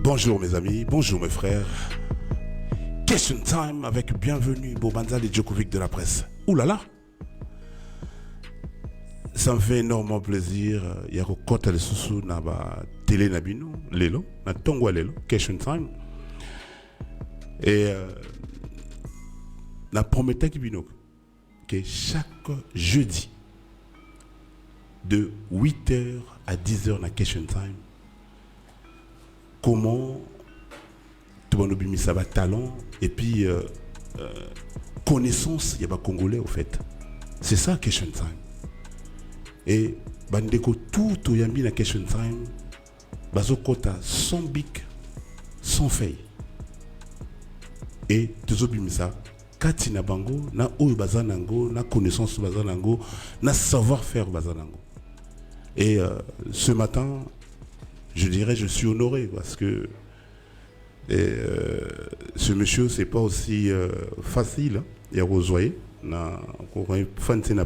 Bonjour mes amis, bonjour mes frères. Question time avec bienvenue Bobanza de Djokovic de la presse. Ouh là là. Ça me fait énormément plaisir. Il y a kota de susu na ba télé nabino lelo na tongwa lelo question time. Et la promette qui bino que chaque jeudi de 8h à 10h na question time. Comment tout le monde a talent et puis connaissance, il y a pas congolais au fait. C'est ça question time. Et bandeko tout au yambi na question time, bazo kota sans bic, sans feuille. Et tout ça, kati na bango, na oyo bazanango, na connaissance bazanango, na savoir-faire bazanango. Et ce matin, je dirais, je suis honoré parce que ce monsieur, c'est pas aussi facile. Il y a Rosoyer, na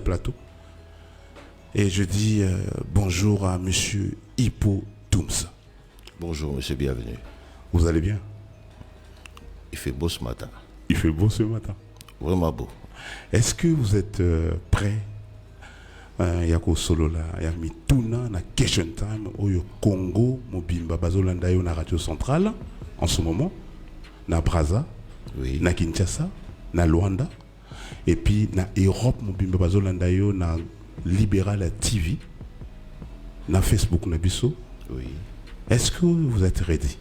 plateau. Et je dis bonjour à monsieur Hippo Toums. Bonjour, monsieur, bienvenue. Vous allez bien? Il fait beau ce matin. Il fait beau ce matin. Vraiment beau. Est-ce que vous êtes prêt? Yako solo la yami tuna na question time au Congo mobimba bazolanda yo na radio centrale en ce moment na Brazza, oui, na Kinshasa, na Luanda et puis na Europe mobimba bazolanda yo na Libéral TV, na Facebook na biso. Oui. Est-ce que vous êtes ready?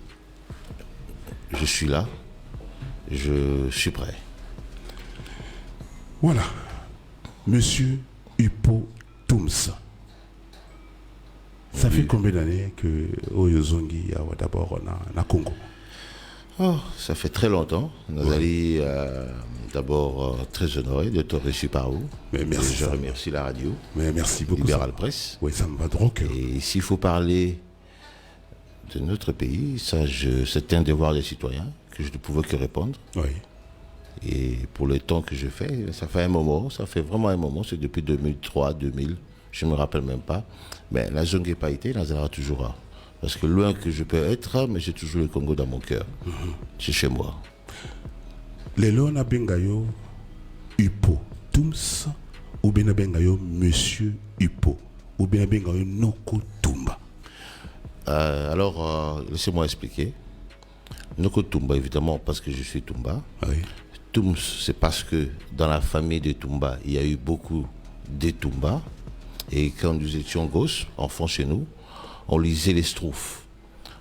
Je suis là. Je suis prêt. Voilà. Monsieur Hippo Toums. Ça fait combien d'années que Oyozongi a d'abord na Congo? Oh, ça fait très longtemps. Nous allons d'abord très honorés de te reçu par vous. Mais merci. Je remercie la radio. Mais merci beaucoup. Libéral Presse. Oui, ça me va droit. Et s'il faut parler de notre pays, c'est un devoir des citoyens que je ne pouvais que répondre. Oui. Et pour le temps que je fais, ça fait un moment, ça fait vraiment un moment, c'est depuis 2003, 2000, je ne me rappelle même pas. Mais la zone qui n'a pas été, Nazara toujours là. Parce que loin que je peux être, mais j'ai toujours le Congo dans mon cœur. C'est chez moi. Les Lona Bengayo Hippo Toums ou bien Bengayo Monsieur Hippo ou bien Bengayo Noko Tumba. Alors, laissez-moi expliquer. Noko Tumba, évidemment, parce que je suis Tumba. Oui. Toums, c'est parce que dans la famille de Tumba, il y a eu beaucoup de Tumba. Et quand nous étions gosses, enfants chez nous, on lisait les Schtroumpfs.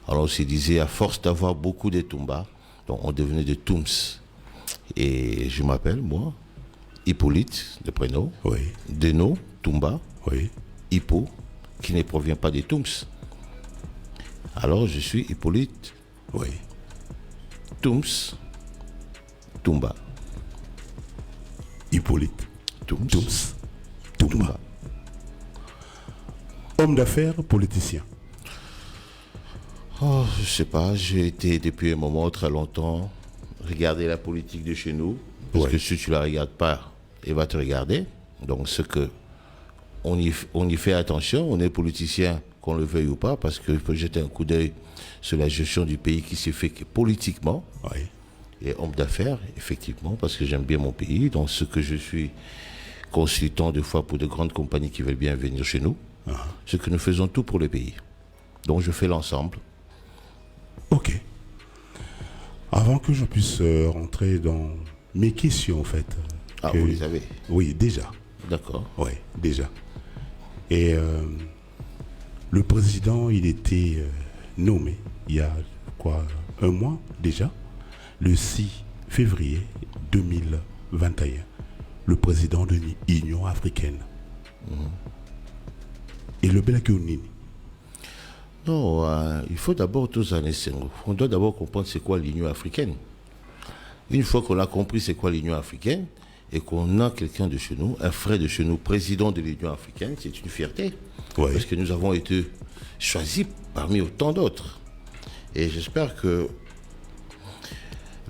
Alors on se disait, à force d'avoir beaucoup de Tumba, donc on devenait de Toums. Et je m'appelle, moi, Hippolyte, de prénom. Oui. Deno, Tumba. Oui. Hippo, qui ne provient pas de Toums. Alors je suis Hippolyte. Oui. Toums. Tumba. Hippolyte. Toums. Tumba. Homme d'affaires, politicien. Oh, je sais pas, j'ai été depuis un moment très longtemps regarder la politique de chez nous. Parce que si tu la regardes pas, elle va te regarder. Donc ce que on y fait attention, on est politicien, qu'on le veuille ou pas, parce qu'il faut jeter un coup d'œil sur la gestion du pays qui s'est fait politiquement. Oui. Et homme d'affaires, effectivement, parce que j'aime bien mon pays. Donc ce que je suis consultant des fois pour de grandes compagnies qui veulent bien venir chez nous, c'est que nous faisons tout pour le pays. Donc je fais l'ensemble. Ok. Avant que je puisse rentrer dans mes questions, en fait. Ah, vous les avez? Oui, déjà. D'accord. Oui, déjà. Et le président, il était nommé il y a quoi, un mois déjà, le 6 février 2021, le président de l'Union africaine. Et le Belakionini. Non, il faut d'abord tous années. On doit d'abord comprendre c'est quoi l'Union africaine. Une fois qu'on a compris c'est quoi l'Union africaine et qu'on a quelqu'un de chez nous, un frère de chez nous, président de l'Union africaine, c'est une fierté. Ouais. Parce que nous avons été choisis parmi autant d'autres. Et j'espère que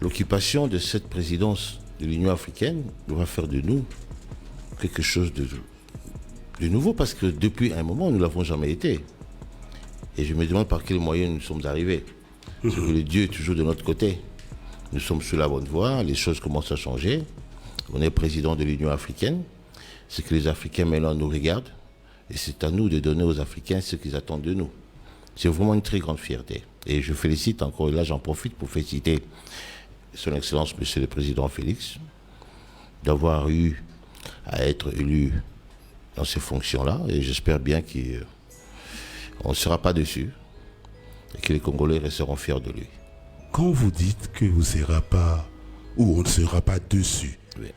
l'occupation de cette présidence de l'Union africaine va faire de nous quelque chose de nouveau, parce que depuis un moment, nous ne l'avons jamais été. Et je me demande par quels moyens nous sommes arrivés. C'est que le Dieu est toujours de notre côté. Nous sommes sur la bonne voie, les choses commencent à changer. On est président de l'Union africaine. C'est que les Africains maintenant nous regardent. Et c'est à nous de donner aux Africains ce qu'ils attendent de nous. C'est vraiment une très grande fierté. Et je félicite encore, et là j'en profite pour féliciter Son Excellence Monsieur le Président Félix, d'avoir eu à être élu dans ces fonctions-là. Et j'espère bien qu'on ne sera pas dessus et que les Congolais resteront fiers de lui. Quand vous dites que vous ne serez pas, ou on ne sera pas dessus, Oui.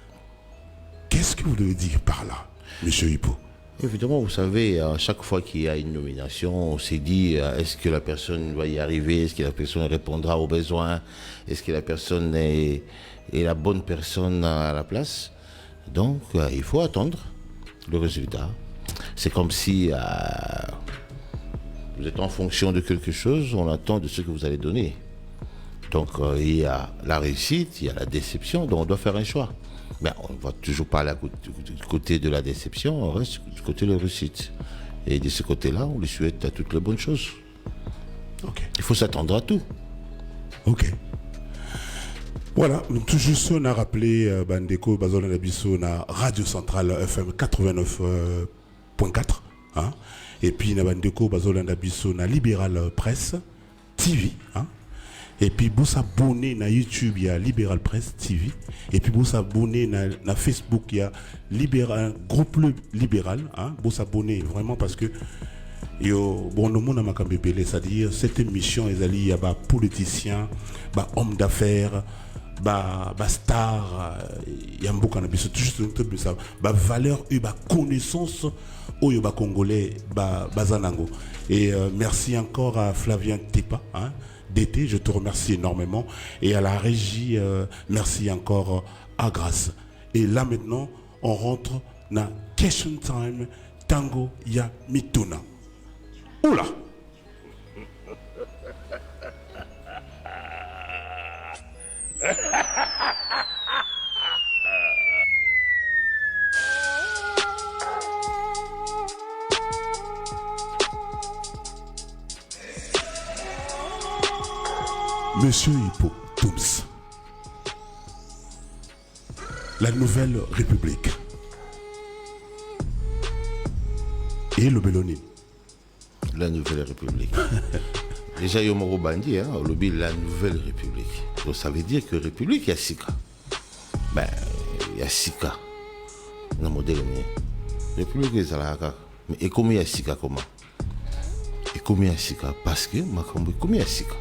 Qu'est-ce que vous devez dire par là, M. Hippo? Évidemment, vous savez, à chaque fois qu'il y a une nomination, on s'est dit, est-ce que la personne va y arriver? Est-ce que la personne répondra aux besoins? Est-ce que la personne est la bonne personne à la place? Donc, il faut attendre le résultat. C'est comme si vous êtes en fonction de quelque chose, on attend de ce que vous allez donner. Donc, il y a la réussite, il y a la déception, donc on doit faire un choix. Mais on ne va toujours pas aller du côté de la déception, on reste du côté de la réussite. Et de ce côté-là, on lui souhaite toutes les bonnes choses. Ok. Il faut s'attendre à tout. Ok. Voilà, tout juste on a rappelé Bandeko Bazola Nabiso na Radio Centrale FM 89.4. Hein? Et puis na Bandeko Bazola Nabiso na Libéral Presse TV. Hein? Et puis vous s'abonner na YouTube, il y a Libéral Presse TV. Et puis vous s'abonner na Facebook, il y a Libéral, groupe libéral. Hein? Vous s'abonner vraiment parce que yo bon le monde a makambe belé, c'est-à-dire cette émission il y a des politiciens, des hommes d'affaires, des stars, il y a beaucoup de juste ça, des valeurs et des connaissances au yoba congolais, bazanango. Et merci encore à Flavien Tepa, hein, d'été, je te remercie énormément. Et à la régie, merci encore à Grâce. Et là maintenant, on rentre dans Question Time, Tango Ya Mituna. Oula! Monsieur Hippo Toums, la Nouvelle République et le Bélonine. La Nouvelle République. Déjà, Yomoro Bandi, hein, au lobby, la Nouvelle République. Donc, ça veut dire que République, il y a Sika. Ben, il y a Sika. Dans le modèle, République, il y a mais et comment il y a Sika, comment? Et comment il y a Sika? Parce que, comment il y a Sika?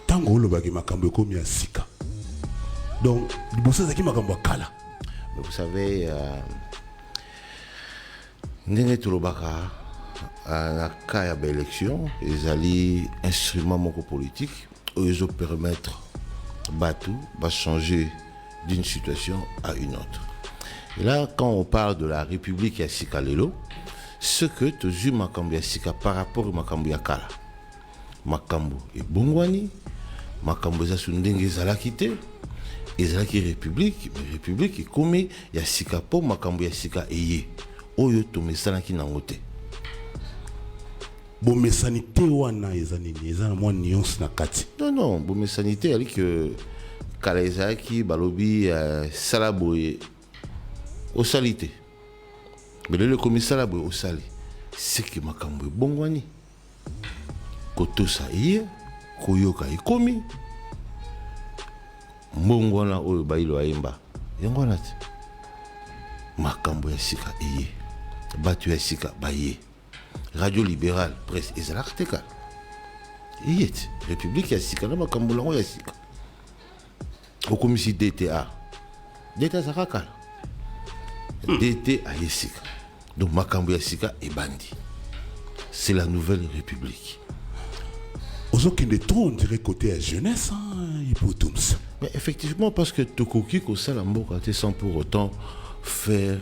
Tango, le bagage, makambo, comme il y a Sika. Donc, le boss, c'est qui makambo kala. Mais vous savez, Nene Tulobaka, à la élection, ils allaient instrument politique, ils ont permettre Batou va changer d'une situation à une autre. Et là, quand on parle de la République Yassika Lelo, ce que tu as Makambo Yassika par rapport à Makambo Yakala, Makambo et Bongwani, Makambo Zasundenge Zalakite, et Zalaki République, République est comme Yassika pour Makambo Yassika Eye, Oyo Tomesanaki Nangote. Bon, sanité wana ezanini ezana mo nuance na kati. Non, bon sanité ali que Kalaizaki balobi salaboye au salité. Mais le commissaire salaboye au sali. C'est que makambo bongwani. Koto sa iye, koyoka ikomi. Mbongwana oyo bailo aimba. Yangwana ti. Makambo ya sika iye. Batu ya sika baye. Radio Libérale, Presse, et Zalarteka. Il est République Yassika, non, Makambulango Yassika. Au commissaire DTA. DTA Zarakal. DTA Yassika. Donc Makambu Yassika est bandit. C'est la Nouvelle République. Aujourd'hui, on est trop, on dirait, côté à jeunesse, hein, Hippotoums. Mais effectivement, parce que Tokoki, Kosalambo, sans pour autant faire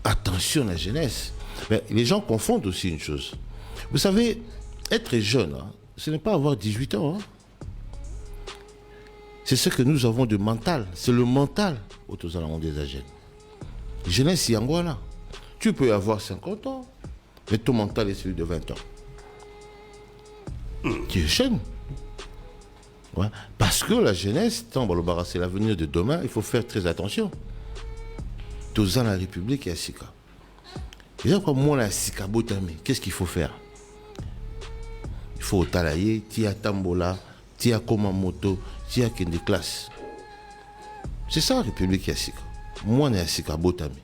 attention à la jeunesse. Mais les gens confondent aussi une chose. Vous savez, être jeune, hein, ce n'est pas avoir 18 ans. Hein. C'est ce que nous avons de mental. C'est le mental autour des jeunes. Jeunesse, c'est Angola. Tu peux avoir 50 ans, mais ton mental est celui de 20 ans. qui est jeune. Ouais. Parce que la jeunesse, c'est l'avenir de demain, il faut faire très attention. Tous dans la République, il y a Sika. Et là, comme moi, la Sika Botami, qu'est-ce qu'il faut faire? Il faut talayer, tia tambola, tia komamoto, tia kende classe. C'est ça la République, il y a Sika. Moi, il y a Sika Botami.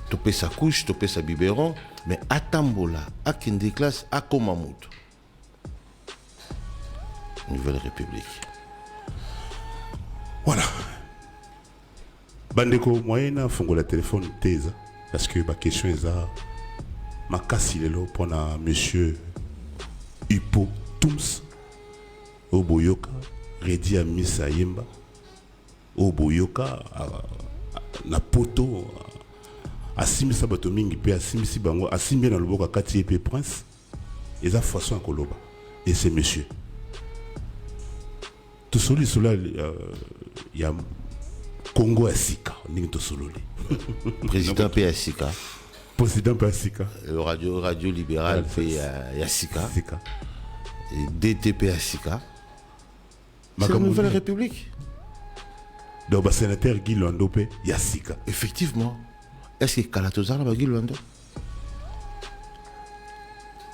Topé sa couche, topé sa biberon, mais à tambola, à kende classe, à komamoto. Nouvelle République. Voilà. Bandeko, moyen fongo la téléphone teza parce que ma question est ça. Ma casse il est là pour monsieur Hippo Tums Oboyoka Redi à Missa Yemba Oboyoka na poto asimisa bato mingi pe asimisi bango asimbi na loboka kati epé prince eza façon koloba et c'est monsieur tout celui cela il y a Congo Asika, président PSika. Président PSika. Le radio libéral fait Yassika. Et DTP Asika. C'est la nouvelle République. Donc, le sénateur Guy Lwando fait Yassika. Effectivement. Est-ce que Kalatoza a Guy Lwando?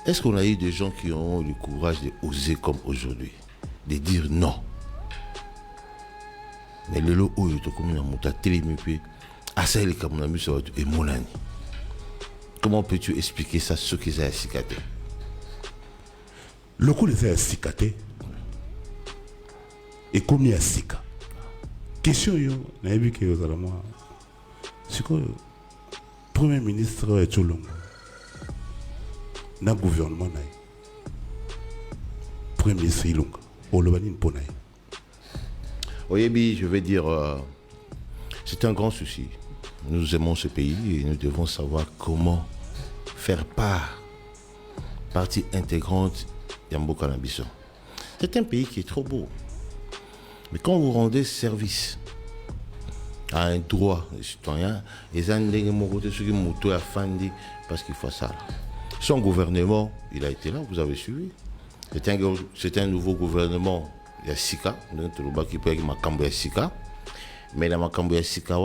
Est-ce qu'on a eu des gens qui ont eu le courage d'oser comme aujourd'hui, de dire non? Mais le lot où il est comme un montant télémupé, à ça il est comme un ami sur et Molani. Comment peux-tu expliquer ça ce qu'ils ont cicaté? Le coup les a cicaté et comme il y a sika. Question yo, n'a vu que vous allez moi. C'est que Premier ministre est tout long. Dans le gouvernement naï. Premier ministre Ilonga. Au Lobanine Ponaï. Oyebi, je vais dire, c'est un grand souci. Nous aimons ce pays et nous devons savoir comment faire partie intégrante d'Yamboka Nabisson. C'est un pays qui est trop beau. Mais quand vous rendez service à un droit des citoyens, parce qu'il faut ça. Son gouvernement, il a été là, vous avez suivi. C'est un nouveau gouvernement. Il y a Sika, qui peut être Makambo Sika. Mais la Makambo Sika,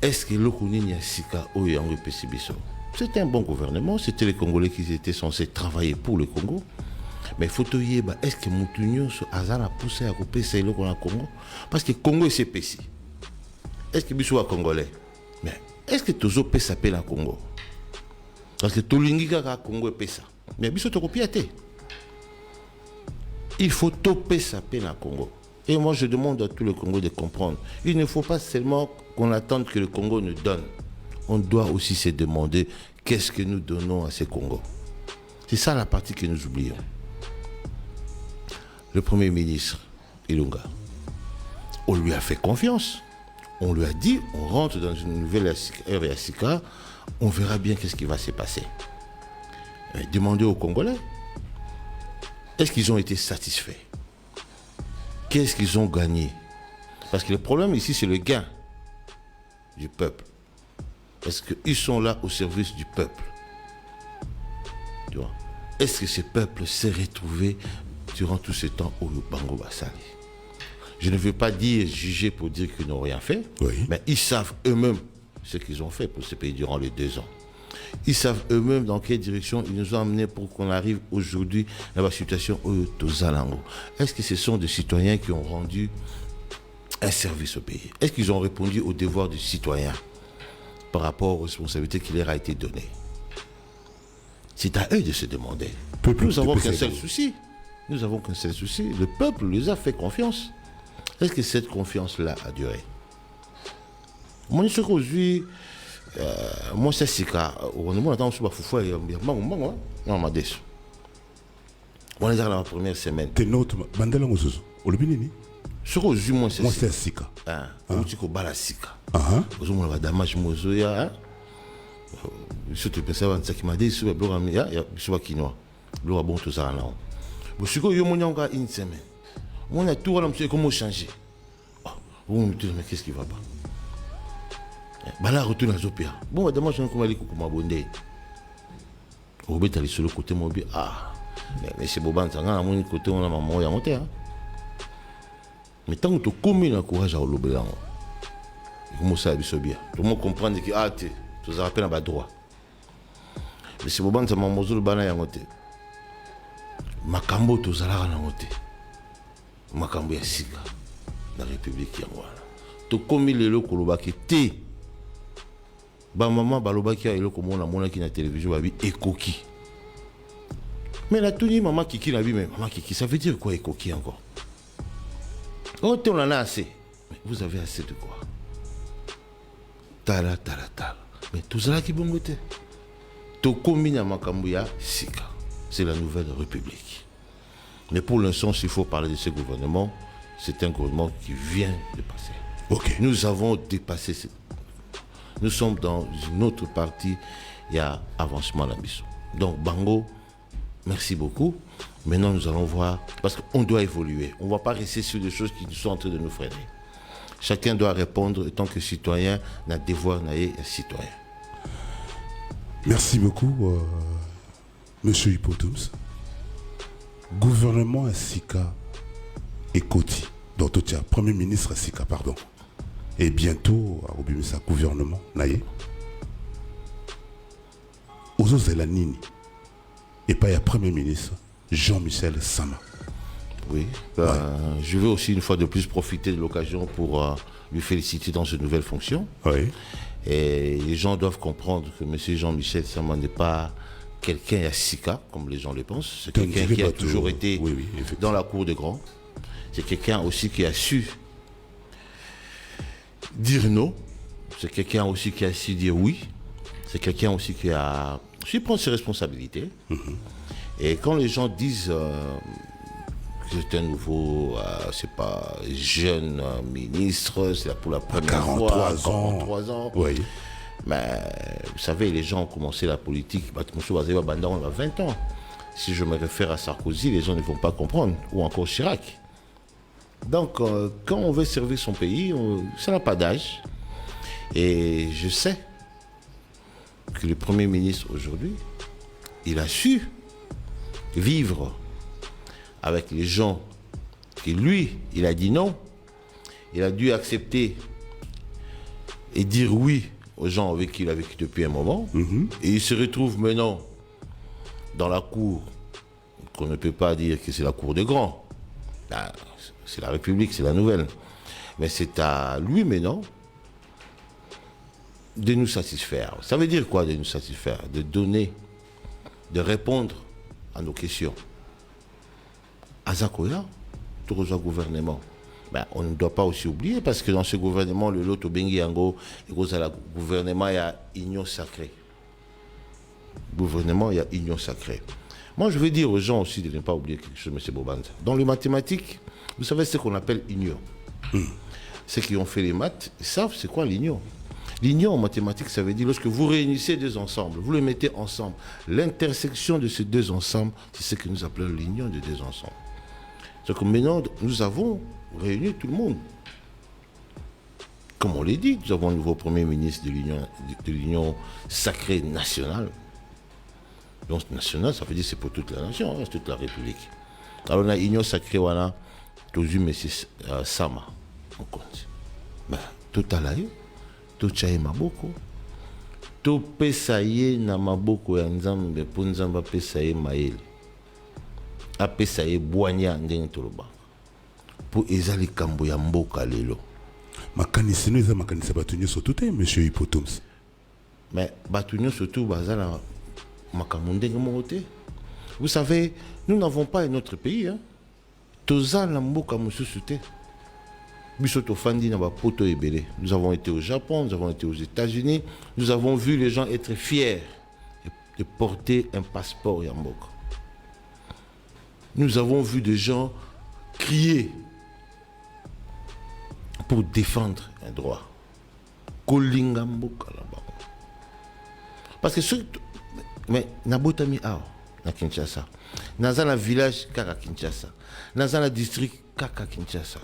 est-ce que le Kounin Sika ou Yangwe-Pessibiso? C'était un bon gouvernement, c'était les Congolais qui étaient censés travailler pour le Congo. Mais il faut te dire, est-ce que Moutounion, ce hasard a poussé à couper ce Congo? Parce que le Congo est CPC. Est-ce que Bissou est Congolais? Mais est-ce que Tozo peut s'appeler le Congo? Parce que Tolingika a Congo et Pessa. Mais Bissou te copiaté. Il faut toper sa peine à Congo. Et moi, je demande à tout le Congo de comprendre. Il ne faut pas seulement qu'on attende que le Congo nous donne. On doit aussi se demander qu'est-ce que nous donnons à ce Congo. C'est ça la partie que nous oublions. Le Premier ministre, Ilunga, on lui a fait confiance. On lui a dit, on rentre dans une nouvelle ère Yassika, on verra bien qu'est-ce qui va se passer. Demandez aux Congolais. Est-ce qu'ils ont été satisfaits? Qu'est-ce qu'ils ont gagné? Parce que le problème ici, c'est le gain du peuple. Parce qu'ils sont là au service du peuple. Tu vois? Est-ce que ce peuple s'est retrouvé durant tout ce temps au Bango Bassali? Je ne veux pas dire juger pour dire qu'ils n'ont rien fait, oui. Mais ils savent eux-mêmes ce qu'ils ont fait pour ce pays durant les 2 ans. Ils savent eux-mêmes dans quelle direction ils nous ont amenés pour qu'on arrive aujourd'hui dans la situation au Tozalango. Est-ce que ce sont des citoyens qui ont rendu un service au pays? Est-ce qu'ils ont répondu aux devoirs du citoyen par rapport aux responsabilités qui leur a été données? C'est à eux de se demander. Nous n'avons qu'un seul souci. Nous avons qu'un seul souci. Le peuple les a fait confiance. Est-ce que cette confiance-là a duré? Moi, je suis moi, c'est Sika. On attend sur Bafoufou et on m'a déçu. On est dans la première semaine. T'es notre Mandela Mozozo. Au Lubinini. Sur aux yeux, moi, c'est Sika. On dit qu'on bat la Sika. Aux yeux, on va damage Mozoya. Je te pensais avant ça qui m'a dit sur le blog, il y a sur le quinoa. Le blog a bon tout ça là. Bon, je suis encore une semaine. On a tout, on a comment changer. Vous me dites, mais qu'est-ce qui va pas? Bala retourne à Zopia. Bon, demain, je vais aller couper ma bonne. Au bête, aller sur le côté mobile. Mais c'est Bobanza, on a mon côté, on a maman, il y a monté. Mais tant que tu commis le courage à l'obéir, comment ça va bien? Tout le monde comprend que tu as rappelé à droit. Mais c'est Bobanza, maman, je vais à monter. Makambo, tu as la monté. Makambo, ya sika. Dans la République, il y a voilà. Tu commis le lot, Kolobaki, t'es. Ba maman balobaki a elo comme on a mona qui na télévision babi ekoki. Mais la tuni maman kiki na bi mais maman kiki ça veut dire quoi ekoki encore? Oh on en a assez. Mais vous avez assez de quoi? Tala. Mais tout ça qui bon goûter. To combine makambuya sika. C'est la nouvelle République. Mais pour l'instant s'il faut parler de ce gouvernement, c'est un gouvernement qui vient de passer. OK. Nous avons dépassé cette. Nous sommes dans une autre partie, il y a avancement à la mission. Donc, Bango, merci beaucoup. Maintenant, nous allons voir, parce qu'on doit évoluer. On ne va pas rester sur des choses qui sont en train de nous freiner. Chacun doit répondre, en tant que citoyen, n'a devoir naïe et citoyen. Merci beaucoup, Monsieur Hippotoums. Gouvernement à Sika et Koti, donc tout Premier ministre à Sika, pardon. Et bientôt, à Obimisa gouvernement, naïe. Ozo Zelanini. Et pas il y a Premier ministre Jean-Michel Sama. Oui, je veux aussi une fois de plus profiter de l'occasion pour lui féliciter dans cette nouvelle fonction. Oui. Et les gens doivent comprendre que M. Jean-Michel Sama n'est pas quelqu'un à Sika, comme les gens le pensent. C'est quelqu'un qui a toujours été dans la cour des grands. C'est quelqu'un aussi qui a su dire non. C'est quelqu'un aussi qui a su dire oui. C'est quelqu'un aussi qui a su prendre ses responsabilités. Et quand les gens disent que c'est un nouveau, c'est pas jeune ministre, c'est pour la première fois, 43 ans. Oui. Mais vous savez, les gens ont commencé la politique, M. Bazéba Banda, on a 20 ans. Si je me réfère à Sarkozy, les gens ne vont pas comprendre. Ou encore Chirac. Donc, quand on veut servir son pays, ça n'a pas d'âge. Et je sais que le Premier ministre aujourd'hui, il a su vivre avec les gens et lui, il a dit non. Il a dû accepter et dire oui aux gens avec qui il a vécu depuis un moment. Et il se retrouve maintenant dans la cour, qu'on ne peut pas dire que c'est la cour des grands. C'est la République, c'est la nouvelle. Mais c'est à lui maintenant de nous satisfaire. Ça veut dire quoi de nous satisfaire? De donner, de répondre à nos questions. Azakoya, tout le gouvernement. Ben, on ne doit pas aussi oublier, parce que dans ce gouvernement, le lot Bengi Yango, le gouvernement, il y a union sacrée. Gouvernement, il y a union sacrée. Moi, je veux dire aux gens aussi de ne pas oublier quelque chose, M. Bobanza. Dans les mathématiques, vous savez ce qu'on appelle union. Ceux qui ont fait les maths, ils savent c'est quoi l'union. L'union en mathématiques, ça veut dire lorsque vous réunissez deux ensembles, vous les mettez ensemble. L'intersection de ces deux ensembles, c'est ce que nous appelons l'union de deux ensembles. C'est que maintenant, nous avons réuni tout le monde. Comme on l'a dit, nous avons un nouveau Premier ministre de l'Union sacrée nationale. Donc nationale, ça veut dire c'est pour toute la nation, c'est toute la République. Alors on a l'Union sacrée, voilà, tout M. Sama, on compte. Ben, tout à l'heure, tout chaye maboko, tout pesaye na maboko ya nzambe, pour nzamba pesaye maele. A pesaye boigna ndenge toloba. Pour ezali kambo ya mboka lelo. Makanisi no eza makanisi batunyo surtout monsieur Hippotoums. Mais batunyo surtout bazala makambo ndenge moko te. Vous savez, nous n'avons pas un autre pays, hein. Tozala mboka mosusu te. Biso tofandi na ba poto ebele. Nous avons été au Japon, nous avons été aux États-Unis, nous avons vu les gens être fiers de porter un passeport ya mboka. Nous avons vu des gens crier pour défendre un droit. Kolinga mboka là-bas. Parce que ceux... Mais Nabotami Ao, na Kinshasa. Dans un village Kaka Kinshasa. Dans un district Kaka Kinshasa.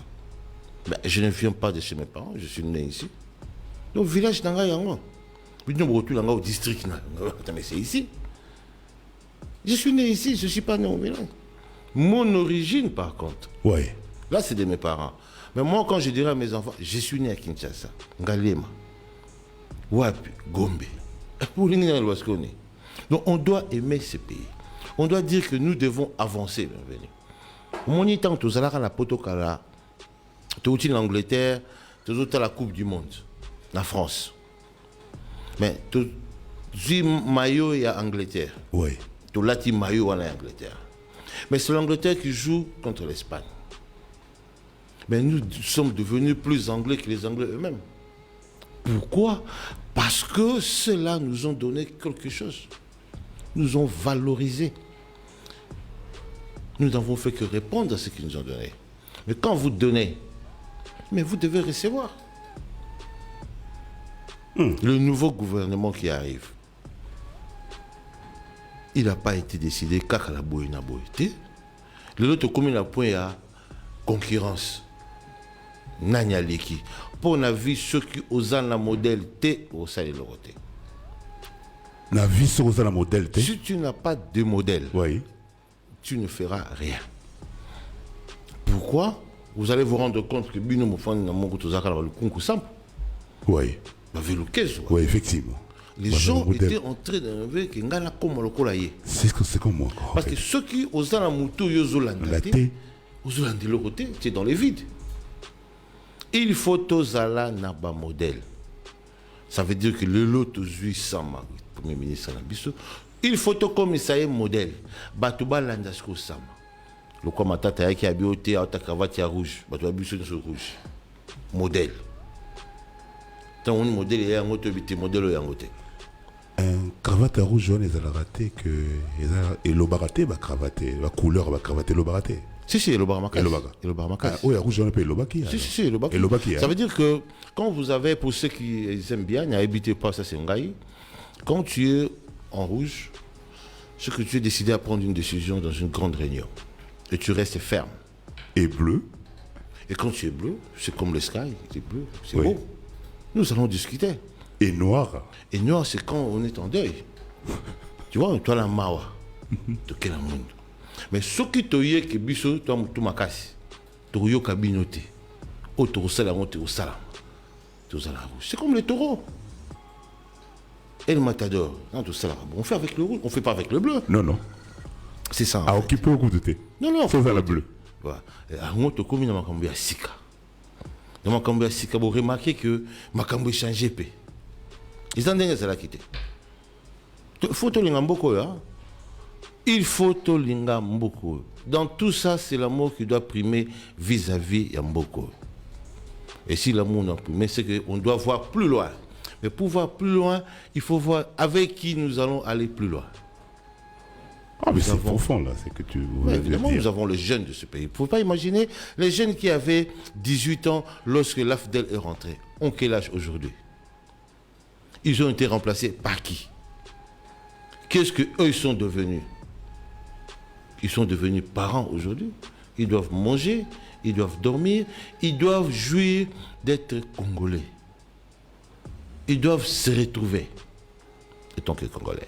Ben, je ne viens pas de chez mes parents, je suis né ici. Donc village Nanga Yango. Puis nous retrouvons au district. Mais c'est ici. Je suis né ici, je ne suis pas né au Bénin. Mon origine, par contre, Ouais. là, c'est de mes parents. Mais moi, quand je dirais à mes enfants, je suis né à Kinshasa, Ngalema, Wapi, Gombe. Donc, on doit aimer ce pays. On doit dire que nous devons avancer. Bienvenue. Mon temps, tout ça, la potokala, tout l'Angleterre, tout la Coupe du Monde, la France. Mais tout maillot il y a Angleterre. Ouais. Tout lati maillot en Angleterre. Mais c'est l'Angleterre qui joue contre l'Espagne. Mais nous sommes devenus plus anglais que les Anglais eux-mêmes. Pourquoi? Parce que ceux-là nous ont donné quelque chose. Nous ont valorisé. Nous n'avons fait que répondre à ce qu'ils nous ont donné. Mais quand vous donnez, mais vous devez recevoir. Le nouveau gouvernement qui arrive, il n'a pas été décidé qu'à la boue na boue. L'autre commune a point à concurrence. Nanya leki. Pour la vie, ceux qui osent la modèle T au salaire de l'autre. La vie sur la modèle T. Si tu n'as pas de modèle, Oui. tu ne feras rien. Pourquoi? Vous allez vous rendre compte que Bino Mofani n'a pas le concours simple. Oui. Oui, effectivement. Les gens étaient en train d'enlever que Ngana comme le colaye. C'est comme moi. Parce que ceux qui osent la moto, la T. de l'autre côté, c'est dans les vides. Il faut osala naba modèle. Ça veut dire que le lot aux sama, premier ministre Nabiso, il faut comme ça un modèle. Batuba landasko sama. Le commentaire t'a qui a bioté à ta cravate rouge, Batuba biso sur rouge. Modèle. Tant on modèle est un autre modèle est un autre. Un cravate rouge jaune ils ont raté que et le baraté va cravater la couleur va cravater le baraté. Si, le baramakas. Le baramakas. Oui, rouge jaune peut le baki. Si, le baki. Ça veut dire que quand vous avez, pour ceux qui aiment bien, n'habitez pas ça c'est un gars. Quand tu es en rouge, c'est que tu es décidé à prendre une décision dans une grande réunion. Et tu restes ferme. Et bleu. Et quand tu es bleu, c'est comme le sky, c'est bleu, c'est beau. Nous allons discuter. Et noir. Et noir, c'est quand on est en deuil. Tu vois, toi la mawa. De quel monde. Mais ce qui te y est que biso, toi tu m'as cassé. Tu y kabinoté. Oh, tu as la honte au salam. C'est comme les taureaux. Et le matador. On fait avec le rouge, on fait pas avec le bleu. Non. C'est ça. À occuper au goût de thé. Non. Faut faire la bleue. Voilà. À moi, tu commis dans ma cambia sika. Dans ma cambia sika, vous remarquez que ma cambia changé. Ils ont dit que c'est la quitter. Il faut te l'ingamboko, hein. Il faut Tolinga Mboko. Dans tout ça, c'est l'amour qui doit primer vis-à-vis de Mboko. Et si l'amour n'a primé, c'est qu'on doit voir plus loin. Mais pour voir plus loin, il faut voir avec qui nous allons aller plus loin. Ah, mais c'est profond, là, c'est que tu... Évidemment, nous avons les jeunes de ce pays. Il ne faut pas imaginer les jeunes qui avaient 18 ans lorsque l'AFDEL est rentré. Ont quel âge aujourd'hui? Ils ont été remplacés par qui? Qu'est-ce qu'eux sont devenus? Ils sont devenus parents aujourd'hui. Ils doivent manger, ils doivent dormir, ils doivent jouir d'être Congolais. Ils doivent se retrouver en tant que Congolais.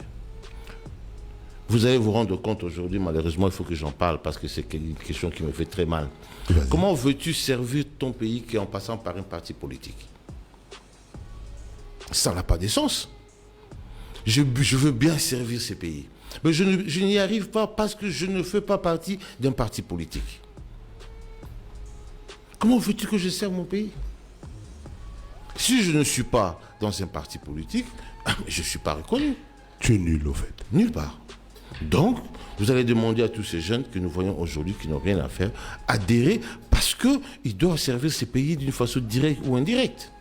Vous allez vous rendre compte aujourd'hui, malheureusement, il faut que j'en parle parce que c'est une question qui me fait très mal. Comment veux-tu servir ton pays en passant par un parti politique? Ça n'a pas de sens. Je veux bien servir ces pays. Mais je n'y arrive pas parce que je ne fais pas partie d'un parti politique. Comment veux-tu que je serve mon pays? Si je ne suis pas dans un parti politique, je ne suis pas reconnu. Tu es nul, au fait. Nulle part. Donc, vous allez demander à tous ces jeunes que nous voyons aujourd'hui qui n'ont rien à faire, adhérer parce qu'ils doivent servir ces pays d'une façon directe ou indirecte.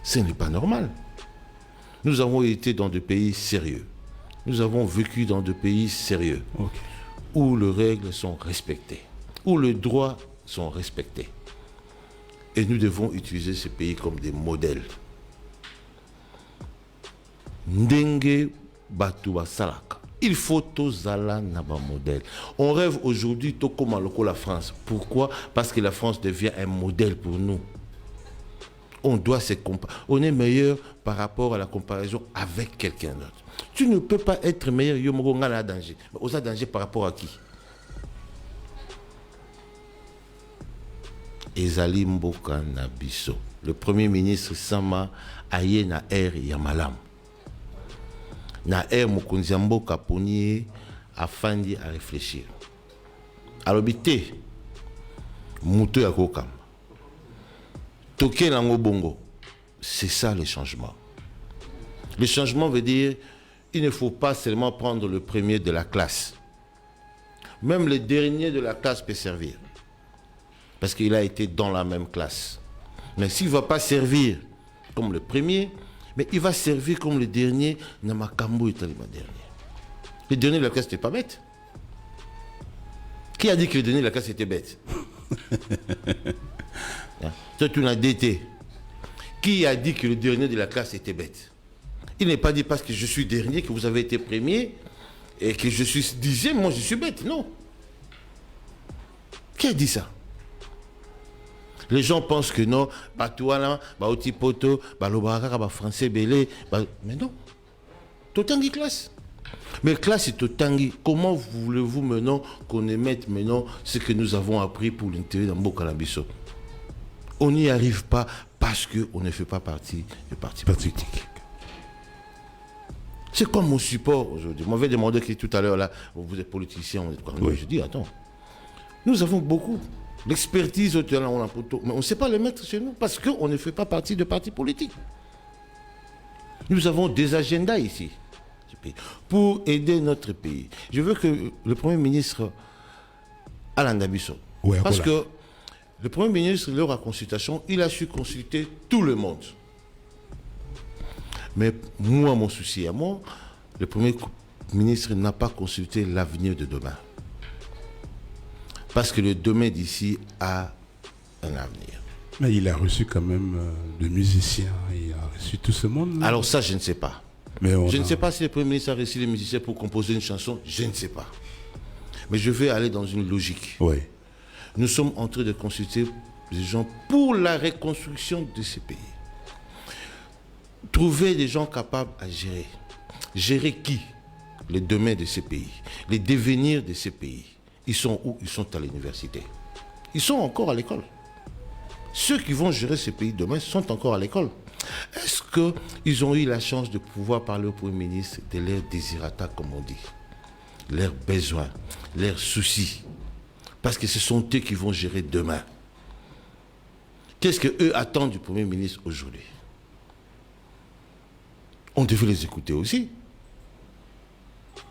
Ce n'est pas normal. Nous avons été dans des pays sérieux. Nous avons vécu dans des pays sérieux, où les règles sont respectées, où les droits sont respectés. Et nous devons utiliser ces pays comme des modèles. Ndenge Batuba Salaka. Il faut tozala naba modèle. On rêve aujourd'hui tout comme la France. Pourquoi? Parce que la France devient un modèle pour nous. On doit se comparer. On est meilleur par rapport à la comparaison avec quelqu'un d'autre. Tu ne peux pas être meilleur, Yomoko Ngana danger. Mais aux danger par rapport à qui? Ezali Mboka Nabiso. Le Premier ministre Sama Aye na air Yamalam. Na air Mokonzi Mboka Poni afandi à réfléchir. Alors bité Mouto Yakokam. Toke Lango Bongo. C'est ça le changement. Le changement veut dire il ne faut pas seulement prendre le premier de la classe. Même le dernier de la classe peut servir. Parce qu'il a été dans la même classe. Mais s'il ne va pas servir comme le premier, mais il va servir comme le dernier, Namakambo est le dernier. Le dernier de la classe n'était pas bête. Qui a dit que le dernier de la classe était bête? Toi, tu l'as dété. Qui a dit que le dernier de la classe était bête? Il n'est pas dit parce que je suis dernier que vous avez été premier et que je suis dixième, moi je suis bête. Non. Qui a dit ça? Les gens pensent que non, bah toi là, bah au tipoto, bah le baraka, bah français belé, bah mais non. Totangi classe. Mais classe c'est totangi. Comment voulez-vous maintenant qu'on émette maintenant ce que nous avons appris pour l'intérêt d'un beau calabiso? On n'y arrive pas parce qu'on ne fait pas partie du parti politique. C'est comme mon support aujourd'hui. Moi, je vais demander que tout à l'heure, là, vous êtes politicien, on est quoi? Oui. Je dis, attends, nous avons beaucoup. L'expertise, on a plutôt, mais on ne sait pas le mettre chez nous parce qu'on ne fait pas partie de parti politique. Nous avons des agendas ici pour aider notre pays. Je veux que le Premier ministre Alain Dabisso, parce que le Premier ministre, lors de la consultation, il a su consulter tout le monde. Mais moi, mon souci à moi, le Premier ministre n'a pas consulté l'avenir de demain. Parce que le demain d'ici a un avenir. Mais il a reçu quand même des musiciens, il a reçu tout ce monde. Là. Alors ça, je ne sais pas. Je ne sais pas si le Premier ministre a reçu les musiciens pour composer une chanson, je ne sais pas. Mais je vais aller dans une logique. Oui. Nous sommes en train de consulter des gens pour la reconstruction de ce pays. Trouver des gens capables à gérer. Gérer qui? Le demain de ce pays, les devenirs de ce pays. Ils sont où? Ils sont à l'université. Ils sont encore à l'école. Ceux qui vont gérer ce pays demain sont encore à l'école. Est-ce qu'ils ont eu la chance de pouvoir parler au Premier ministre de leurs désirata, comme on dit, leurs besoins, leurs soucis? Parce que ce sont eux qui vont gérer demain. Qu'est-ce qu'eux attendent du Premier ministre aujourd'hui? On devait les écouter aussi.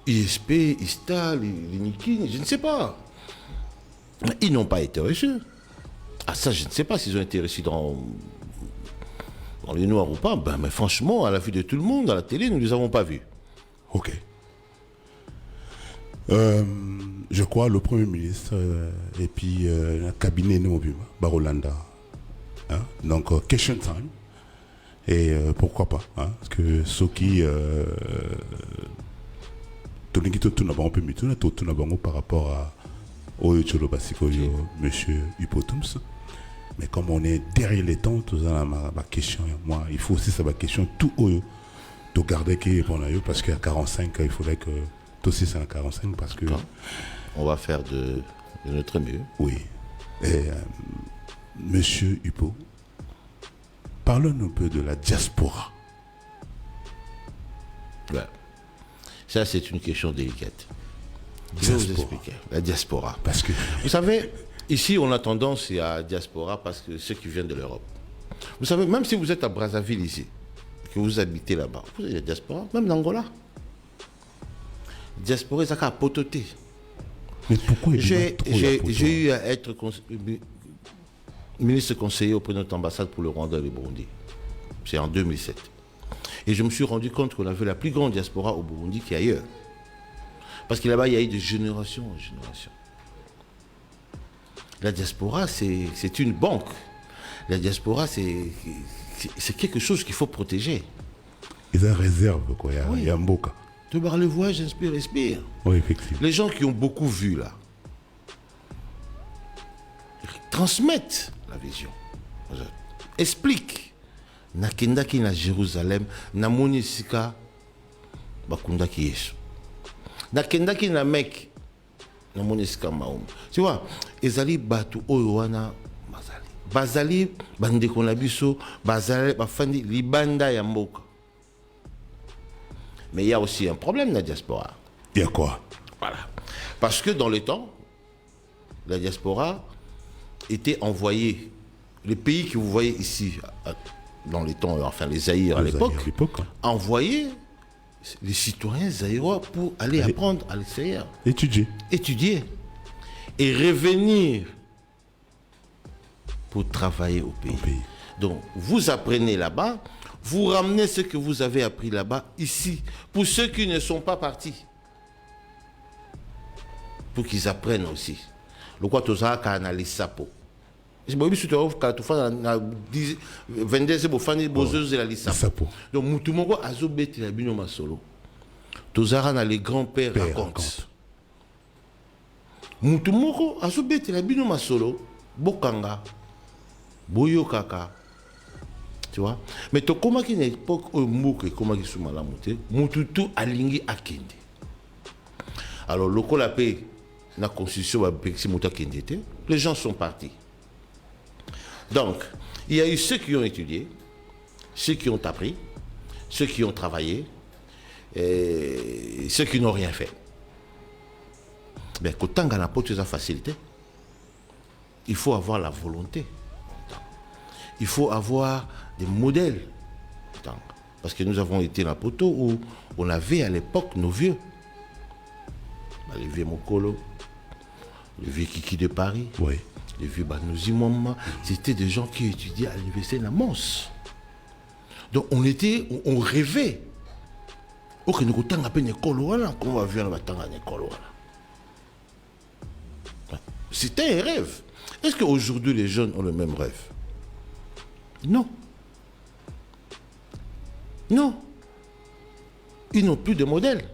ISP, ISTA, les Nikini, je ne sais pas. Ils n'ont pas été reçus. Ah ça, je ne sais pas s'ils ont été reçus dans les noirs ou pas. Ben, mais franchement, à la vue de tout le monde, à la télé, nous ne les avons pas vus. Ok. Je crois le Premier ministre et puis le cabinet Nomobima, Barolanda. Hein? Donc, question time. Et pourquoi pas, hein? Parce que ceux qui par rapport à monsieur Hippotoums. Mais comme on est derrière les temps, tout ça, ma question, moi, il faut aussi savoir question tout haut de garder qui bon parce qu'à 45, il faudrait que tout aussi c'est à 45 parce que on va faire de notre mieux. Oui. Et monsieur Hippo, parlons un peu de la diaspora. Ouais. Ça, c'est une question délicate. Je vais vous expliquer. La diaspora. Parce que... Vous savez, ici, on a tendance à diaspora parce que ceux qui viennent de l'Europe. Vous savez, même si vous êtes à Brazzaville ici, que vous habitez là-bas, vous avez la diaspora, même l'Angola. Diaspora, ça a pototé. Mais pourquoi j'ai eu à être ministre conseiller auprès de notre ambassade pour le Rwanda et le Burundi. C'est en 2007. Et je me suis rendu compte qu'on avait la plus grande diaspora au Burundi qu'ailleurs. Parce que là-bas, il y a eu de génération en génération. La diaspora, c'est une banque. La diaspora, c'est quelque chose qu'il faut protéger. Ils ont réserve, quoi. Il y a un beau cas. De par le voyage, inspire, respire. Oui, effectivement. Les gens qui ont beaucoup vu, là, transmettent la vision. Expliquent. Nakenda qui na Jérusalem, na monisika, bakundaki yesu nakendaki na mek namoni esika maombi tu vois ezali bato oyo wana bazali bandeko na biso bazali bafandi libanda ya mboka. Mais il y a aussi un problème dans la diaspora. Il y a quoi? Voilà. Parce que dans le temps, la diaspora était envoyée. Les pays que vous voyez ici, dans les temps, enfin les Zaïres à l'époque, envoyaient les citoyens zaïrois pour aller apprendre à l'extérieur. Étudier. Et revenir pour travailler au pays. Donc, vous apprenez là-bas, vous ramenez ce que vous avez appris là-bas ici, pour ceux qui ne sont pas partis. Pour qu'ils apprennent aussi. Le quoi tu as analysé ça pour. Je me dis que tu as 22 c'est pour faire des bosses de la liste. Donc mutumoko azobeti la bino masolo. Tu as les grands-pères racontent. Mutumoko azobeti la bino masolo. Bokanga. Boyo kaka. Tu vois? Mais tu comment qu'il y a une époque où Mouké, comment qu'il soit mal monté, Moututu alingi akende. Alors, le col a payé la constitution les gens sont partis. Donc, il y a eu ceux qui ont étudié, ceux qui ont appris, ceux qui ont travaillé, et ceux qui n'ont rien fait. Mais quand on a la facilité, il faut avoir la volonté. Il faut avoir des modèles. Parce que nous avons été dans la poteau où on avait à l'époque nos vieux. Les vieux Mokolo, les vieux Kiki de Paris, les vieux Banouzi Moma, c'était des gens qui étudiaient à l'université de la Mons. Donc on rêvait. Ok, nous avons appelé une école, comment on va vivre dans une école. C'était un rêve. Est-ce qu'aujourd'hui les jeunes ont le même rêve? Non. Non. Ils n'ont plus de modèle.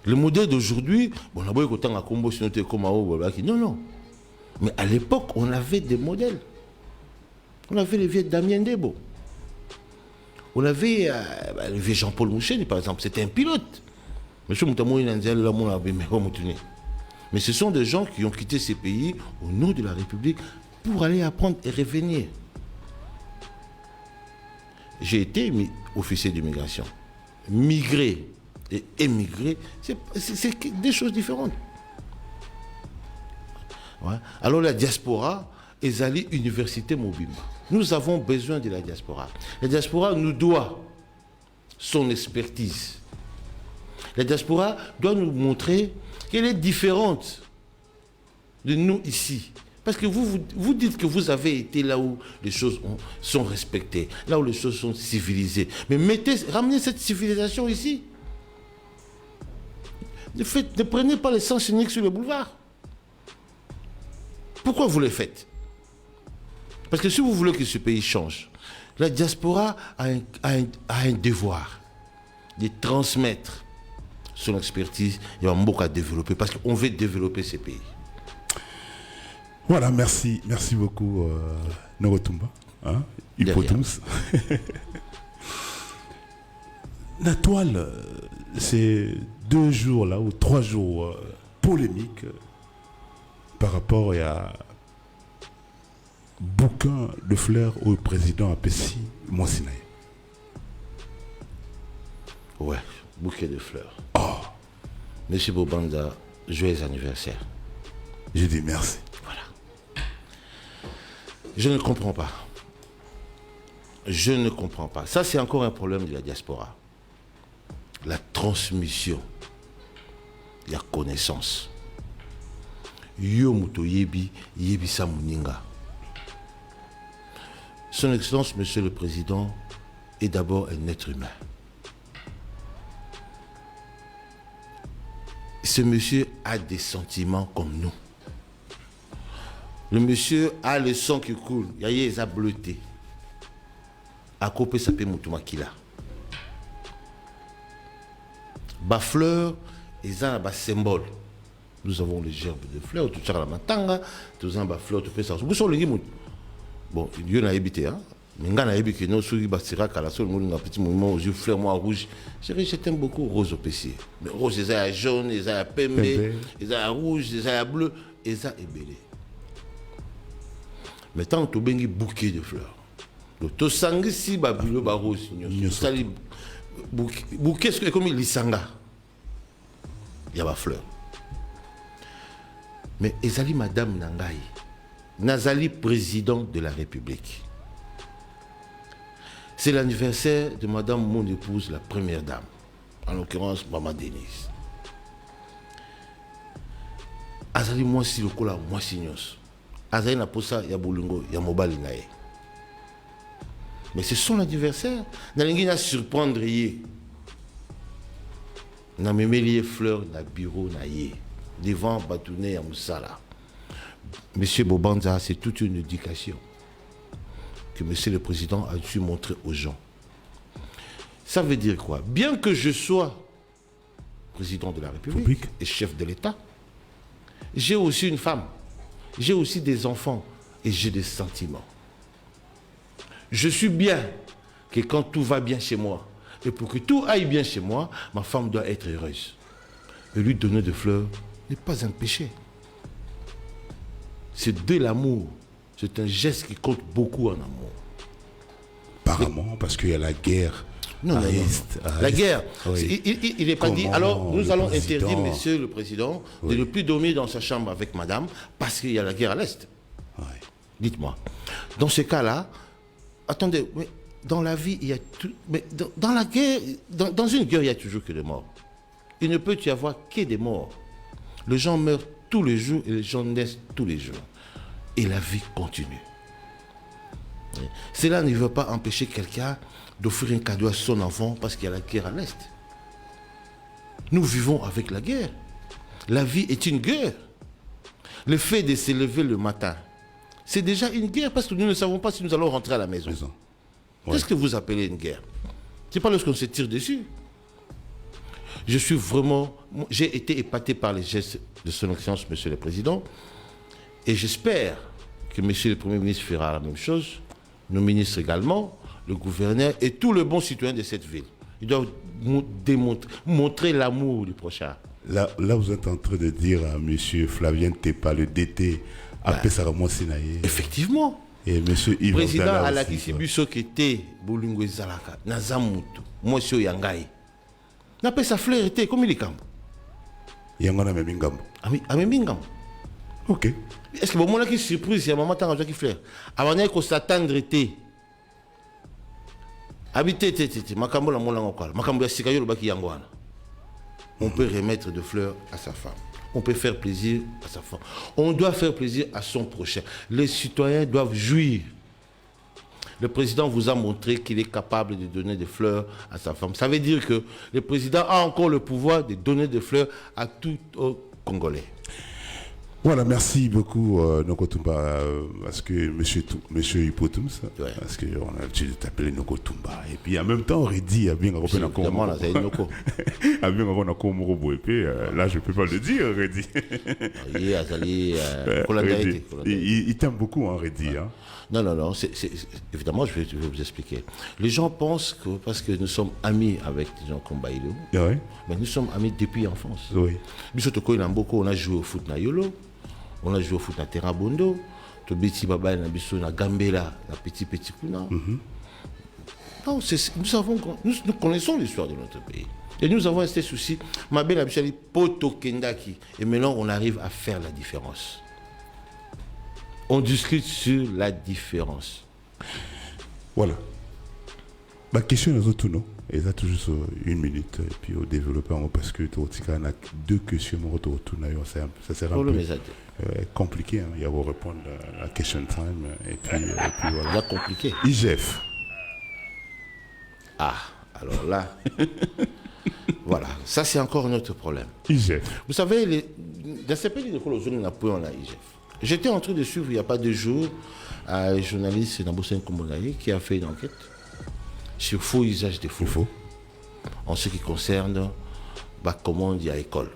Le modèle d'aujourd'hui, bon, on a beau écouter un combo sinon t'es comme non, non. Mais à l'époque, on avait des modèles. On avait les vieux Damien Debo. On avait le vieux Jean-Paul Mouchen, par exemple. C'était un pilote. Mais ce sont des gens qui ont quitté ces pays au nom de la République pour aller apprendre et revenir. J'ai été officier d'immigration. Migrer et émigrer, c'est des choses différentes. Ouais. Alors la diaspora, Ezali Université Mobimba. Nous avons besoin de la diaspora. La diaspora nous doit son expertise. La diaspora doit nous montrer qu'elle est différente de nous ici. Parce que vous dites que vous avez été là où les choses sont respectées, là où les choses sont civilisées. Mais ramenez cette civilisation ici. Ne prenez pas les sens uniques sur le boulevard. Pourquoi vous le faites? Parce que si vous voulez que ce pays change, la diaspora a un devoir de transmettre son expertise. Il y a beaucoup à développer parce qu'on veut développer ces pays. Voilà, merci beaucoup, Norotumba, hein, Hippotums. La toile, c'est 2 jours là, ou 3 jours polémiques par rapport à bouquin de fleurs au président Apessi Monsinaï. Ouais, bouquet de fleurs. Oh. Monsieur Bobanda, joyeux anniversaire. Je dis merci. Voilà. Je ne comprends pas. Je ne comprends pas. Ça, c'est encore un problème de la diaspora. La transmission. La connaissance. Yo muto yebi, yebi sa muninga. Son Excellence, Monsieur le Président, est d'abord un être humain. Ce monsieur a des sentiments comme nous. Le monsieur a le sang qui coule. Il y a bleuté. A copé ça peut moutouma qu'il a. Ba fleur, ils ont un symbole. Nous avons les gerbes de fleurs, tout ça la matanga, tout ça ba fleur, tout fait ça. Vous savez les bon, Dieu n'a habité, hein. Mengana yebi que non souri basira kala sol mon petit mouvement aux yeux fleurs moi rouge. Chérie, je t'aime beaucoup rose au PC. Mais rose ils a jaune, ils a pembe, ils a rouge, ils a bleu, ils a ébélé. Mais tant que tu bengi bouquet de fleurs. Donc to sangi si ba bulo ba rose nyo. Sali bouquet c'est comme lisanga. Il y a ba fleur. Mais ezali madame Nangai. Nazali président de la République. C'est l'anniversaire de madame mon épouse, la première dame. En l'occurrence, maman Denise. Azali moi si le kola moi signos. Azali na posa ya bolungo ya mobali nae. Mais c'est son anniversaire. Nalingi na surprendre yé. Na memeli fleur na bureau na yé. Devant Batouné à Moussala. Monsieur Bobanza, c'est toute une éducation que Monsieur le Président a dû montrer aux gens. Ça veut dire quoi? Bien que je sois président de la République et chef de l'État, j'ai aussi une femme, j'ai aussi des enfants et j'ai des sentiments. Je suis bien que quand tout va bien chez moi, et pour que tout aille bien chez moi, ma femme doit être heureuse. Et lui donner des fleurs n'est pas un péché. C'est de l'amour. C'est un geste qui compte beaucoup en amour. Apparemment, parce qu'il y a la guerre. Non, non, non. La guerre, oui. Il n'est pas dit. Alors, nous allons interdire, monsieur le président, de ne plus dormir dans sa chambre avec madame, parce qu'il y a la guerre à l'Est. Oui. Dites-moi. Dans ce cas-là, attendez, mais dans la vie, il y a tout. Mais dans la guerre, dans une guerre, il y a toujours que des morts. Il ne peut y avoir que des morts. Les gens meurent tous les jours et les gens naissent tous les jours. Et la vie continue. Cela ne veut pas empêcher quelqu'un d'offrir un cadeau à son enfant parce qu'il y a la guerre à l'Est. Nous vivons avec la guerre. La vie est une guerre. Le fait de se lever le matin, c'est déjà une guerre parce que nous ne savons pas si nous allons rentrer à la maison. Ouais. Qu'est-ce que vous appelez une guerre? C'est pas lorsqu'on se tire dessus. Je suis vraiment... J'ai été épaté par les gestes de son Excellence, Monsieur le Président, et j'espère que Monsieur le Premier ministre fera la même chose, nos ministres également, le gouverneur et tous les bons citoyens de cette ville. Ils doivent montrer l'amour du prochain. Là, vous êtes en train de dire à Monsieur Flavien Tepa, le DT, à Pessaramo Sinaï. Effectivement. Et Monsieur Yves Président à la Kisibuso qui était Bolungo Zalaka, Nazamutu, Monsieur Yangai. N'a pas sa fleur était comme il est comme. Yangana Memingam. Ah, Memingam. Ok. Est-ce que bon, moi, qui surprise, il y a maman tant qui fleur. Avant qu'on s'attendre était. Habité, Makambo la moula ngokal. Makambo ya sikayo le baki yangwana. On peut remettre de fleurs à sa femme. On peut faire plaisir à sa femme. On doit faire plaisir à son prochain. Les citoyens doivent jouir. Le président vous a montré qu'il est capable de donner des fleurs à sa femme. Ça veut dire que le président a encore le pouvoir de donner des fleurs à tout Congolais. Voilà, merci beaucoup Nokotumba, parce que monsieur Hippotoums, ouais. Parce qu'on a l'habitude de t'appeler Nokotumba. Et puis en même temps, on redit à bien Là, je ne peux pas le dire, Reddy. Il t'aime beaucoup, hein, Reddy. Hein. Non, évidemment, je vais vous expliquer. Les gens pensent que parce que nous sommes amis avec des gens comme Baïlo, ouais. Mais nous sommes amis depuis l'enfance. Oui. On a joué au foot na Yolo, on a joué au foot na Terrabondo, Tobiti Baba na Bisso na Gambela, na Petit Kuna. Non, nous connaissons l'histoire de notre pays. Et nous avons ces soucis. Ma belle Abishali Poto Kendaki. Et maintenant, on arrive à faire la différence. On discute sur la différence. Voilà. Ma question est autour, non? Et ça toujours sur 1 minute. Et puis au développement, parce que tu as 2 questions, ça sera un peu compliqué. Hein. Il y a à répondre à la question time. Et puis voilà. C'est compliqué. IGF. Ah, alors là, voilà. Ça, c'est encore un autre problème. IGF. Vous savez, dans ces pays de colonie, on a IGF. J'étais en train de suivre, il n'y a pas de jour, un journaliste Naboussen Kombonaye qui a fait une enquête sur faux usage des faux. En ce qui concerne la commande à l'école.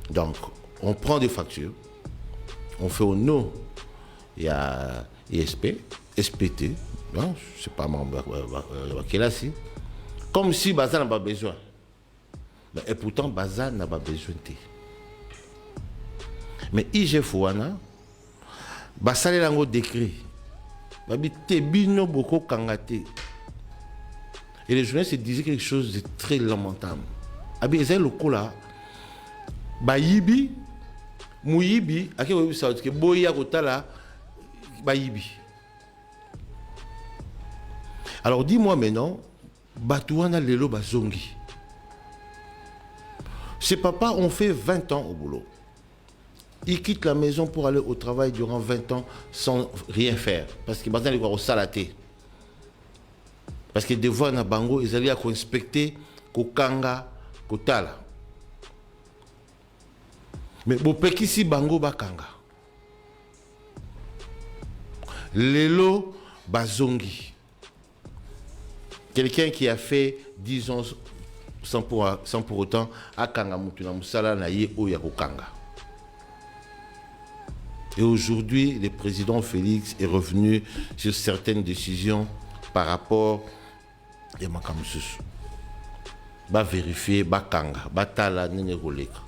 Donc, on prend des factures, on fait au nom, il y a ISP, SPT, hein, je sais pas quel là si, comme si Baza n'a pas besoin. Et pourtant, Baza n'a pas besoin de. Mais IGF Wana, Basale Lango décrit, Babi Tebino Boko Kangate. Et les journalistes se disaient quelque chose de très lamentable. Abi Ezel Lokola, Bayibi, Mouyibi, à qui vous savez que Boya Kotala, Bayibi. Alors dis-moi maintenant, Batouana Lelo Bazongi. Ses papas ont fait 20 ans au boulot. Ils quittent la maison pour aller au travail durant 20 ans sans rien faire. Parce qu'ils ont au salaté. Parce que des fois, dans Bango, ils allaient inspecter Kokanga, Kotala. Mais Bopekisi Bango Bakanga. Lelo Bazongi. Quelqu'un qui a fait 10 ans sans pour autant Akanga Mutuna Musala Naye Oyakokanga. Et aujourd'hui, le président Félix est revenu sur certaines décisions par rapport à Makamusus. Va vérifier, va kanga, va tala, nénéroleka.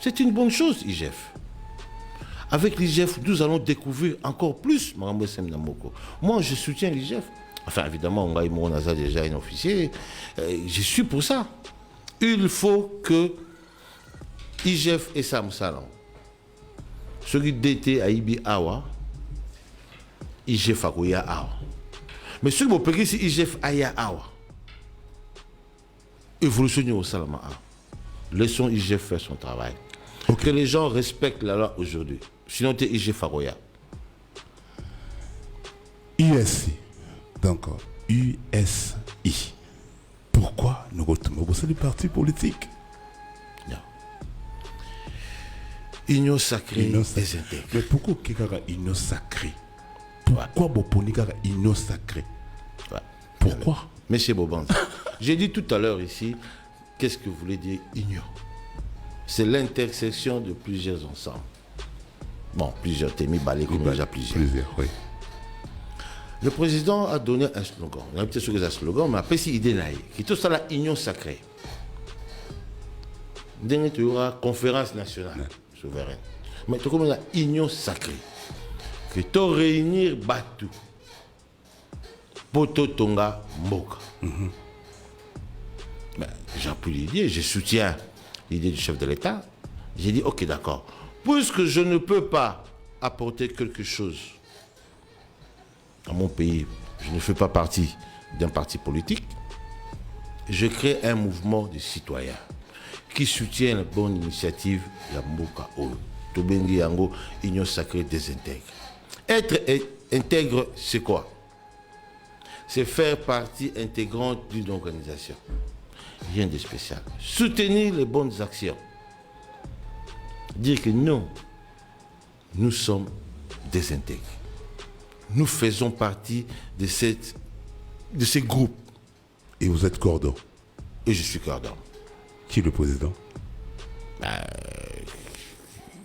C'est une bonne chose, IGF. Avec l'IGF, nous allons découvrir encore plus Marambo Semnamoko. Moi, je soutiens l'IGF. Enfin, évidemment, on a déjà un officier. Je suis pour ça. Il faut que IGF et Sam Salam, ceux qui d'été à Ibi Awa, IGF Akoya Awa. Mais ceux qui ont ici IGF Aya Awa, évolutionner au Salama Awa. Laissons IGF faire son travail. Okay. Que les gens respectent la loi aujourd'hui. Sinon, tu es IGF Akoya. USI. Donc, USI. Pourquoi nous retrouvons au sein du parti politique? Union sacrée des intègres. Mais pourquoi quelqu'un union sacrée? Pourquoi Boponi union sacrée? Pourquoi? Monsieur Boban, j'ai dit tout à l'heure ici, qu'est-ce que vous voulez dire union? C'est l'intersection de plusieurs ensembles. Bon, plusieurs, t'es mis balai comme déjà plusieurs. Oui. Le président a donné un slogan. On a peut-être sur un slogan, mais après, c'est idée naïe. Qui est tout ça la union sacrée. Dernier, il y aura conférence nationale souveraine. Mais tu comme la union sacrée. Que tu réunir Batu. Poto Tonga Mboka. J'appuie l'idée, je soutiens l'idée du chef de l'État. J'ai dit, ok, d'accord. Puisque je ne peux pas apporter quelque chose à mon pays, je ne fais pas partie d'un parti politique, je crée un mouvement de citoyens qui soutient la bonne initiative de Mboka Oyo. Tobengi Yango, Union sacrée des intègres. Être intègre, c'est quoi? C'est faire partie intégrante d'une organisation. Rien de spécial. Soutenir les bonnes actions. Dire que non, nous sommes des intègres. Nous faisons partie de ces groupes. Et vous êtes cordon? Et je suis cordon. Qui est le président?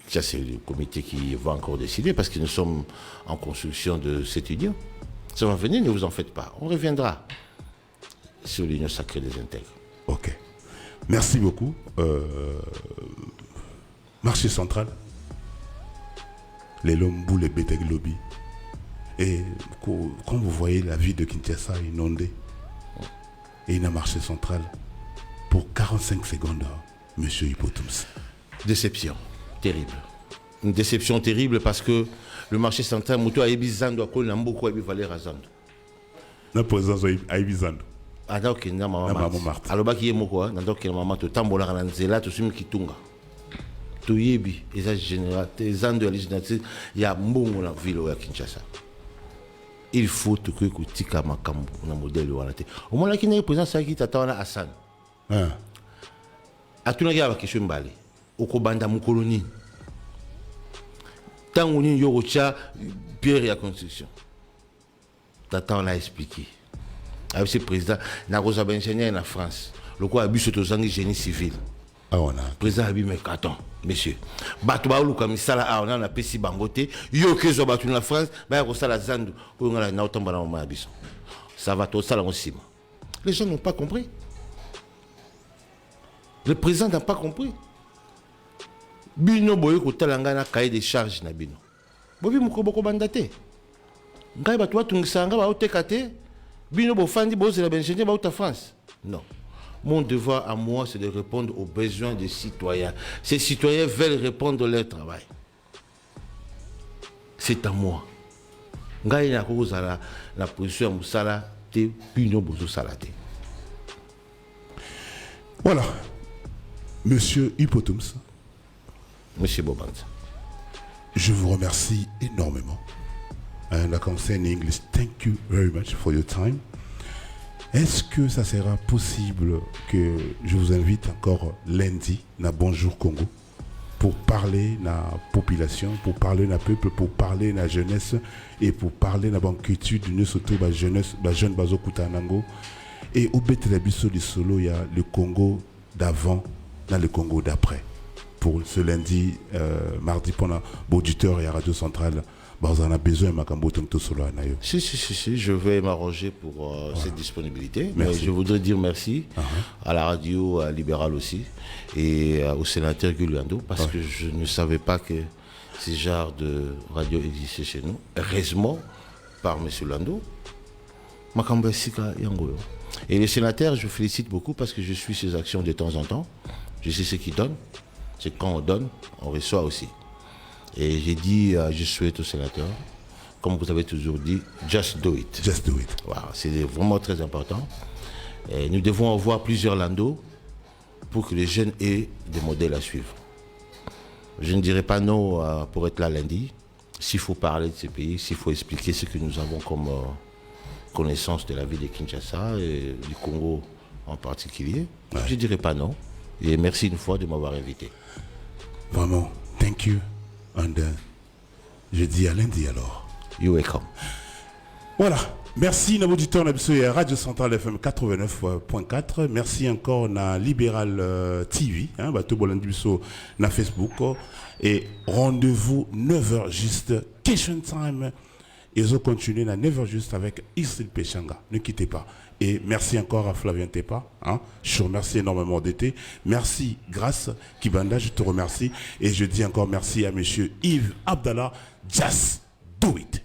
Ça, c'est le comité qui va encore décider parce que nous sommes en construction de cette union. Ça va venir, ne vous en faites pas. On reviendra sur l'union sacrée des intègres. Ok. Merci beaucoup. Marché central. Les Lombou, les Beteg Lobby. Et quand vous voyez la ville de Kinshasa inondée, et il y a un marché central, pour 45 secondes, monsieur Hippotums. Déception terrible. Une déception terrible parce que le marché central, Moutou a Ebizando, a Kol Nambo, a Ebivalé Razando. La présence à Ebizando. Alors, il y a maman Marthe. Alors, il y a maman, il y a maman, tu tambola, ranzela, tu suis Kitunga. Tu yebi, et général, tes ans de législative, il y a Mbongo dans la ville de Kinshasa. Il faut que tu tika makambo na modèle wana te. Au moins là qui n'est président ça qui t'attend à Hassan. Atuna ya bakisho mbali. Okobanda mu colonie. Tango ni yokocha pierre ya construction. T'attends là expliquer. Avec ce président na Rosa Benchenia en France. Le quoi abus autosangi génie civil. Ah, on a. Président Abi, mais attends, messieurs. Batouba ou comme ça, là, on a un PC bangoté. Yo, que je bats la France, bah, on a la Zandu, on a la Nautan Banama Abisson. Ça va tout ça, là, on s'y. Les gens n'ont pas compris. Le président n'a pas compris. Bino boyo ko talanga cahier des charges na bino. Bobi mukoboko bandate. Ngai batwa tungisa ba otekate. Bino bo fandi bo zela benjenje ba uta France. Non. Mon devoir à moi c'est de répondre aux besoins des citoyens. Ces citoyens veulent répondre à leur travail. C'est à moi. Ngai na ko zala la position musala te bino bozo salate. Voilà. Monsieur Hippotums. Monsieur Bobans. Je vous remercie énormément. And like I'm saying in English, thank you very much for your time. Est-ce que ça sera possible que je vous invite encore lundi na Bonjour Congo pour parler na population, pour parler na peuple, pour parler na jeunesse et pour parler na banquitude de surtout la jeunesse, la jeune bazo kutanango et au Betelabiso de Solo, il y a le Congo d'avant, dans le Congo d'après. Pour ce lundi, mardi, pendant l'auditeur et la radio centrale, on a besoin de Solo. Si, je vais m'arranger pour cette disponibilité. Mais je voudrais dire merci à la radio libérale aussi et au sénateur Guliando parce que je ne savais pas que ce genre de radio existait chez nous. Heureusement, par M. Lando. Et les sénateurs, je félicite beaucoup parce que je suis ses actions de temps en temps. Je sais ce qu'ils donnent. C'est quand on donne, on reçoit aussi. Et j'ai dit, je souhaite aux sénateurs, comme vous avez toujours dit, just do it. Just do it. Voilà, c'est vraiment très important. Et nous devons avoir plusieurs landos pour que les jeunes aient des modèles à suivre. Je ne dirais pas non pour être là lundi. S'il faut parler de ces pays, s'il faut expliquer ce que nous avons comme connaissance de la vie de Kinshasa et du Congo en particulier, je ne dirais pas non. Et merci une fois de m'avoir invité. Vraiment, thank you. And je dis à lundi alors. You're welcome. Voilà. Merci à l'auditeur de Radio Centrale FM 89.4. Merci encore à Libéral TV, tout na Facebook. Et rendez-vous 9h juste, question time. Ils ont continué à 9h juste avec Israël Péchanga. Ne quittez pas. Et merci encore à Flavien Tepa. Je remercie énormément d'été. Merci, grâce Kibanda, je te remercie. Et je dis encore merci à monsieur Yves Abdallah. Just do it.